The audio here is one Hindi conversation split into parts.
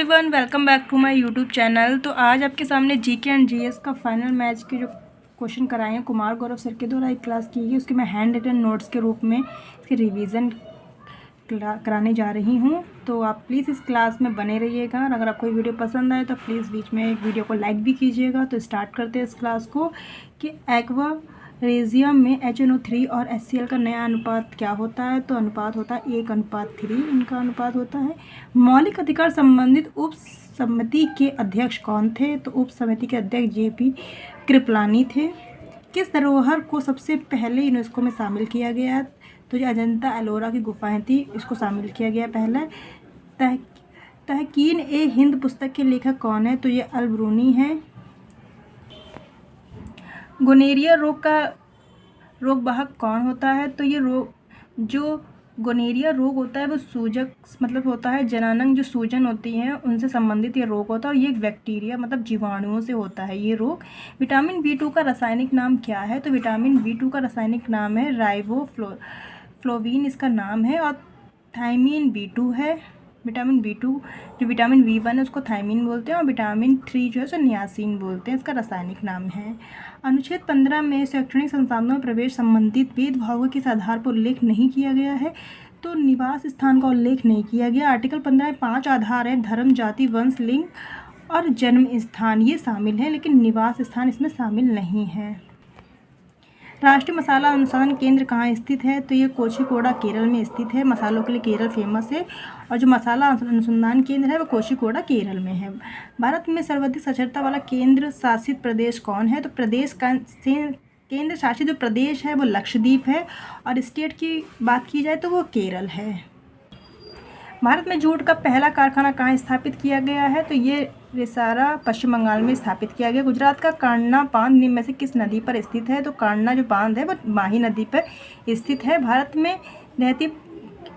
Everyone, welcome back to my YouTube channel. तो आज आपके सामने जीके एंड जीएस का फाइनल मैच के जो क्वेश्चन कराए हैं कुमार गौरव सर के द्वारा एक क्लास की गई, उसके मैं हैंड रिटन नोट्स के रूप में इसकी रिवीजन कराने जा रही हूँ। तो आप प्लीज़ इस क्लास में बने रहिएगा और अगर आपको ये वीडियो पसंद आए तो प्लीज़ बीच में एक वीडियो को लाइक भी कीजिएगा। तो स्टार्ट करते हैं इस क्लास को कि एक्वा रेजियम में HNO3 और HCl का नया अनुपात क्या होता है। तो अनुपात होता है 1:3 इनका अनुपात होता है। मौलिक अधिकार संबंधित उप समिति के अध्यक्ष कौन थे। तो उप समिति के अध्यक्ष JP कृपलानी थे। किस धरोहर को सबसे पहले यूनेस्को में शामिल किया गया। तो ये अजंता एलोरा की गुफाएं थी, इसको शामिल किया गया पहले। तहकीन ए हिंद पुस्तक के लेखक कौन है। तो ये अल-बरूनी है। गोनेरिया रोग का रोग वाहक कौन होता है। तो ये रोग जो गोनेरिया रोग होता है वो सूजक मतलब होता है, जनानंग जो सूजन होती हैं उनसे संबंधित ये रोग होता है और ये एक बैक्टीरिया मतलब जीवाणुओं से होता है ये रोग। विटामिन B2 का रासायनिक नाम क्या है। तो विटामिन B2 का रासायनिक नाम है राइबोफ्लोविन इसका नाम है। और थायमीन B2 है। विटामिन B2 जो विटामिन B1 है उसको थायमीन बोलते हैं और विटामिन 3 जो है उसे नियासिन बोलते हैं, इसका रासायनिक नाम है। अनुच्छेद 15 में शैक्षणिक संस्थानों में प्रवेश संबंधित भेदभावों के आधार पर उल्लेख नहीं किया गया है। तो निवास स्थान का उल्लेख नहीं किया गया। आर्टिकल 15 में 5 आधार है, धर्म, जाति, वंश, लिंग और जन्म स्थान ये शामिल है, लेकिन निवास स्थान इसमें शामिल नहीं है। राष्ट्रीय मसाला अनुसंधान केंद्र कहाँ स्थित है। तो ये कोझिकोड़ा केरल में स्थित है। मसालों के लिए केरल फेमस है और जो मसाला अनुसंधान केंद्र है वो कोझिकोड़ा केरल में है। भारत में सर्वाधिक साक्षरता वाला केंद्र शासित प्रदेश कौन है। तो प्रदेश का केंद्र शासित जो प्रदेश है वो लक्षद्वीप है और स्टेट की बात की जाए तो वो केरल है। भारत में जूट का पहला कारखाना कहाँ स्थापित किया गया है। तो ये रिसारा पश्चिम बंगाल में स्थापित किया गया। गुजरात का कांडना बांध निम्न में से किस नदी पर स्थित है। तो कांडना जो बांध है वो माही नदी पर स्थित है। भारत में रहती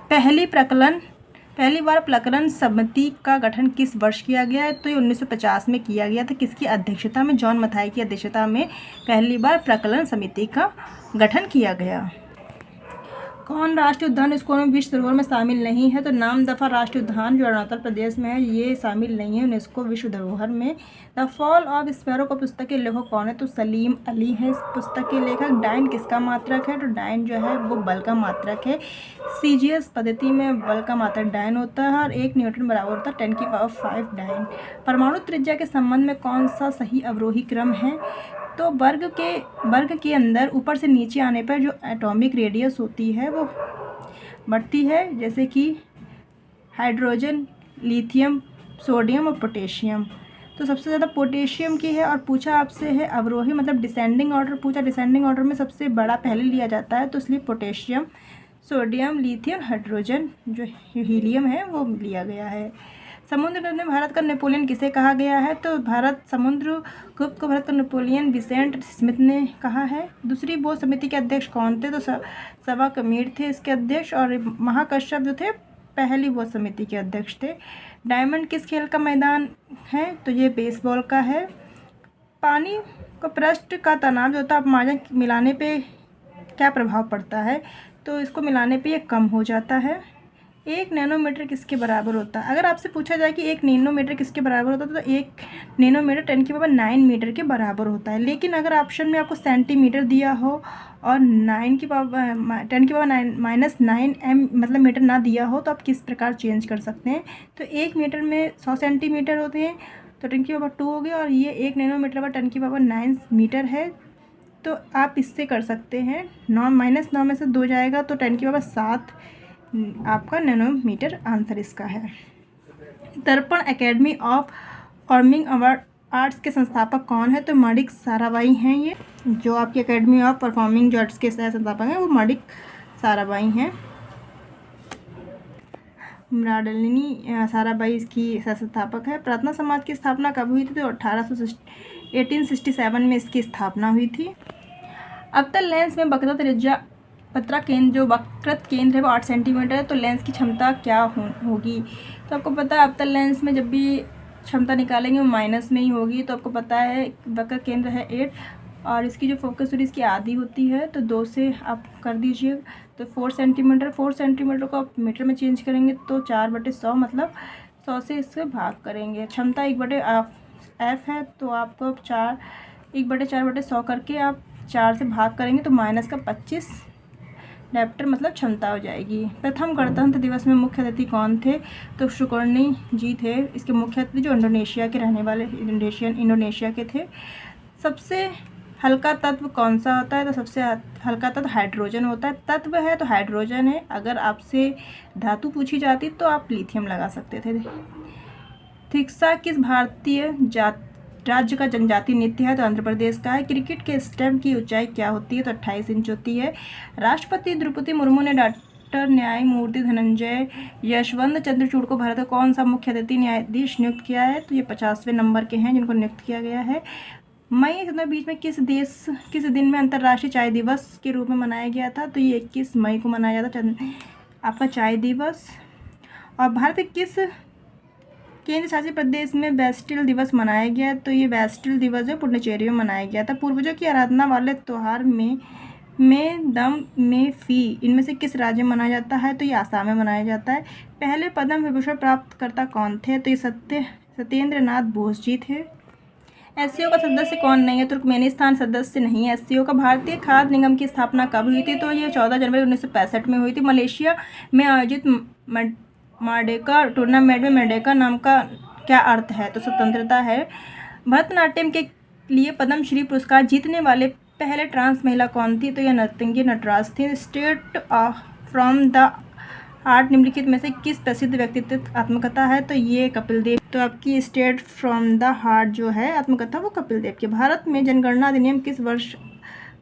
पहली बार प्रकलन समिति का गठन किस वर्ष किया गया है। तो ये 1950 में किया गया था। किसकी अध्यक्षता में। जॉन मथाई की अध्यक्षता में पहली बार प्रकलन समिति का गठन किया गया। कौन राष्ट्रीय उद्यान यूनेस्को में विश्व धरोहर में शामिल नहीं है। तो नामदफा राष्ट्रीय उद्यान जो अरुणाचल प्रदेश में है ये शामिल नहीं है यूनेस्को विश्व धरोहर में। द फॉल ऑफ स्पैरो को पुस्तक के लेखक कौन है। तो सलीम अली है इस पुस्तक के लेखक। डाइन किसका मात्रक है। तो डाइन जो है वो बल का मात्रक है। CGS पद्धति में बल का मात्रक डाइन होता है और 1 न्यूटन बराबर होता है 10⁵ डाइन। परमाणु त्रिज्या के संबंध में कौन सा सही अवरोही क्रम है। तो वर्ग के अंदर ऊपर से नीचे आने पर जो एटॉमिक रेडियस होती है वो बढ़ती है, जैसे कि हाइड्रोजन, लिथियम, सोडियम और पोटेशियम। तो सबसे ज़्यादा पोटेशियम की है और पूछा आपसे है अवरोही मतलब डिसेंडिंग ऑर्डर पूछा। डिसेंडिंग ऑर्डर में सबसे बड़ा पहले लिया जाता है तो इसलिए पोटेशियम, सोडियम, लिथियम, हाइड्रोजन जो हीलियम है वो लिया गया है। समुद्रगुप्त में भारत का नेपोलियन किसे कहा गया है। तो समुद्रगुप्त को भारत का नेपोलियन विसेंट स्मिथ ने कहा है। दूसरी बोध समिति के अध्यक्ष कौन थे। तो सवा कमीर थे इसके अध्यक्ष और महाकश्यप जो थे पहली बोध समिति के अध्यक्ष थे। डायमंड किस खेल का मैदान है। तो ये बेसबॉल का है। पानी को पृष्ठ का तनाव जो होता है अपमार्जन मिलाने पे क्या प्रभाव पड़ता है। तो इसको मिलाने पे ये कम हो जाता है। 1 नैनोमीटर किसके बराबर होता है। अगर आपसे पूछा जाए कि 1 नैनोमीटर किसके बराबर होता है तो 1 नैनोमीटर 10⁹ मीटर के बराबर होता है। लेकिन अगर ऑप्शन में आपको सेंटीमीटर दिया हो और 10⁻⁹ m मतलब मीटर ना दिया हो तो आप किस प्रकार चेंज कर सकते हैं। तो 1 मीटर में 100 सेंटीमीटर होते हैं तो 10⁻² हो गया और ये 1 नैनोमीटर पर 10⁹ मीटर है। तो आप इससे कर सकते हैं। 9 में से 2 जाएगा तो 10⁷ आपका नैनोमीटर आंसर इसका है। दर्पण एकेडमी ऑफ परफॉर्मिंग आर्ट्स के संस्थापक कौन है। तो माणिक साराभाई हैं। ये जो आपकी एकेडमी ऑफ परफॉर्मिंग आर्ट्स के संस्थापक हैं वो माणिक साराभाई हैं। मृणालिनी साराभाई इसकी संस्थापक है। प्रार्थना समाज की स्थापना कब हुई थी। तो 1867 में इसकी स्थापना हुई थी। अवतल लेंस में वक्रता त्रिज्या पत्रा केंद्र जो वक्रत केंद्र है वो 8 सेंटीमीटर है। तो लेंस की क्षमता क्या होगी। तो आपको पता है अवतल लेंस में जब भी क्षमता निकालेंगे वो माइनस में ही होगी। तो आपको पता है वक्र केंद्र है 8 और इसकी जो फोकस दूरी इसकी आधी होती है तो 2 से आप कर दीजिए। तो 4 सेंटीमीटर को आप मीटर में चेंज करेंगे तो 4/100 मतलब 100 से इससे भाग करेंगे। क्षमता 1/f है तो आपको 1/4/100 करके आप 4 से भाग करेंगे तो माइनस का 25 डायप्टर मतलब क्षमता हो जाएगी। प्रथम गणतंत्र दिवस में मुख्य अतिथि कौन थे? तो सुकर्णी जी थे इसके मुख्य अतिथि, जो इंडोनेशिया के रहने वाले इंडोनेशिया के थे। सबसे हल्का तत्व कौन सा होता है? तो सबसे हल्का तत्व हाइड्रोजन होता है। तत्व है तो हाइड्रोजन है। अगर आपसे धातु पूछी जाती तो आप लिथियम लगा सकते थे। थिक्सा किस भारतीय राज्य का जनजातीय नृत्य है? तो आंध्र प्रदेश का है। क्रिकेट के स्टंप की ऊंचाई क्या होती है? तो 28 इंच होती है। राष्ट्रपति द्रौपदी मुर्मू ने डॉक्टर न्यायमूर्ति धनंजय यशवंत चंद्रचूड़ को भारत का कौन सा मुख्य अतिथि न्यायाधीश नियुक्त किया है? तो ये 50वें नंबर के हैं जिनको नियुक्त किया गया है। मई 2020 में किस दिन में अंतर्राष्ट्रीय चाय दिवस के रूप में मनाया गया था? तो ये 21 मई को मनाया जाता आपका चाय दिवस। और भारत के किस केंद्र शासित प्रदेश में बेस्टिल दिवस मनाया गया? तो ये बेस्टिल दिवस जो पुडुचेरी में मनाया गया था। पूर्वजों की आराधना वाले त्योहार में दम में फी इनमें से किस राज्य में मनाया जाता है? तो ये आसाम में मनाया जाता है। पहले पद्म विभूषण प्राप्तकर्ता कौन थे? तो ये सत्येंद्र नाथ बोस जी थे। एससीओ का सदस्य कौन नहीं है? तुर्कमेनिस्तान सदस्य नहीं है एससीओ का। भारतीय खाद्य निगम की स्थापना कब हुई थी? तो ये 14 जनवरी 1965 में हुई थी। मलेशिया में आयोजित मार्डेका टूर्नामेंट में मेडेका नाम का क्या अर्थ है? तो स्वतंत्रता है। भरतनाट्यम के लिए पद्मश्री पुरस्कार जीतने वाले पहले ट्रांस महिला कौन थी? तो यह नर्तंगी नटराज थी। स्टेट फ्रॉम द आर्ट निम्नलिखित में से किस प्रसिद्ध व्यक्तित्व आत्मकथा है? तो ये कपिल देव। तो आपकी स्टेट फ्रॉम द हार्ट जो है आत्मकथा वो कपिल देव की। भारत में जनगणना अधिनियम किस वर्ष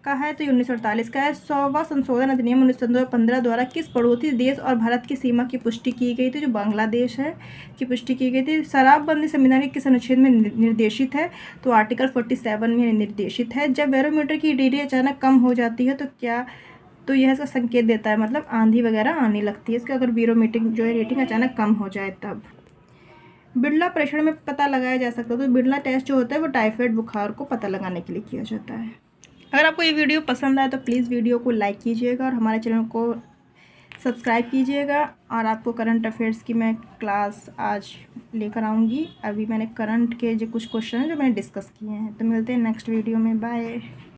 का है? तो 1948 का है। 100वां संशोधन अधिनियम 1915 द्वारा किस पड़ोसी देश और भारत की सीमा की पुष्टि की गई थी? जो बांग्लादेश है की पुष्टि की गई थी। शराबबंदी संविधान के किस अनुच्छेद में निर्देशित है? तो आर्टिकल 47 में निर्देशित है। जब बैरोमीटर की रीडिंग अचानक कम हो जाती है तो यह इसका संकेत देता है, मतलब आंधी वगैरह आने लगती है इसका, अगर बैरोमीटर जो है रेटिंग अचानक कम हो जाए तब। बिरला परीक्षण में पता लगाया जा सकता है। तो बिरला टेस्ट जो होता है वो टाइफाइड बुखार को पता लगाने के लिए किया जाता है। अगर आपको ये वीडियो पसंद आए तो प्लीज़ वीडियो को लाइक कीजिएगा और हमारे चैनल को सब्सक्राइब कीजिएगा। और आपको करंट अफेयर्स की मैं क्लास आज लेकर आऊँगी। अभी मैंने करंट के जो कुछ क्वेश्चन हैं जो मैंने डिस्कस किए हैं। तो मिलते हैं नेक्स्ट वीडियो में। बाय।